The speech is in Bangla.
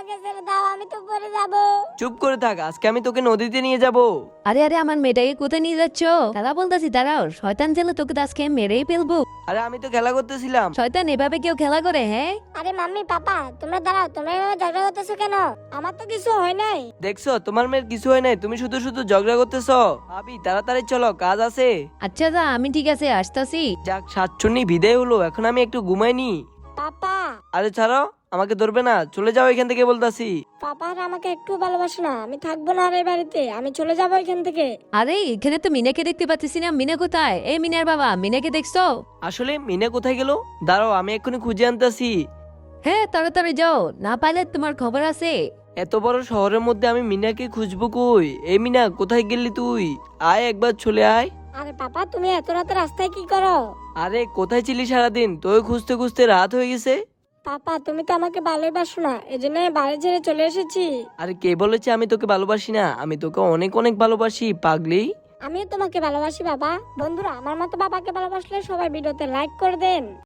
আমাকে ছেড়ে দাও, আমি তো পড়ে যাব। চুপ করে থাক, আজকে আমি তোকে নদীতে নিয়ে যাব। আরে আরে আমার মেয়েটাকে কোথায় নিয়ে যাচ্ছ? দাদা বলতেছি দাঁড়াও, শয়তান ছেলে তোকে তো আজকে মেরেই ফেলবো। আরে আমি তো খেলা করতেছিলাম। শয়তান এভাবে কেউ খেলা করে? হ্যাঁ আরে মাম্মি পাপা তোমরা দাঁড়াও, তোমরা এভাবে ঝগড়া করতেছো কেন? আমার তো কিছু হয় নাই। দেখছো তোমার মেয়ের কিছু হয় নাই, তুমি শুধু শুধু ঝগড়া করতেছো। ভাবি তাড়াতাড়ি চলো, কাজ আছে। আচ্ছা দা, আমি ঠিক আছে আসতাছি। যাক সাতচন্নি বিদায় হলো, এখন আমি একটু ঘুমাইনি। পাপা আরে ছাড়ো, আমাকে ধরবে না, চলে যাও এখান থেকে বলতাছি। পাপা আর আমাকে একটু ভালোবাসে না, আমি থাকবো না আর এই বাড়িতে, আমি চলে যাবো এখান থেকে। আরে এখানে তো মিনাকে দেখতে পাচ্ছি না, মিনা কোথায়? এই মিনার বাবা, মিনাকে দেখছো? আসলে মিনা কোথায় গেল? দাঁড়াও আমি এক্ষুনি খুঁজে আনতাছি। হ্যাঁ তাড়াতাড়ি যাও, না পাইলে তোমার খবর আছে। এত বড় শহরের মধ্যে আমি মিনাকে খুঁজবো কই? এই মিনা কোথায় গেলি তুই? আয় একবার চলে আয়। আরে পাপা তুমি এত রাতে রাস্তায় কি করো? আরে কোথায় ছিলি সারাদিন? তোকে খুঁজতে খুঁজতে রাত হয়ে গেছে। পাপা তুমি তো আমাকে ভালোবাসো না, এজন্য আমি বাড়ি ছেড়ে চলে এসেছি। আরে কে বলেছে আমি তোকে ভালোবাসি না? আমি তোকে অনেক অনেক ভালোবাসি পাগলি। আমিও তোমাকে ভালোবাসি বাবা। বন্ধুরা আমার মতো বাবাকে ভালোবাসলে সবাই ভিডিওতে লাইক করে দেন।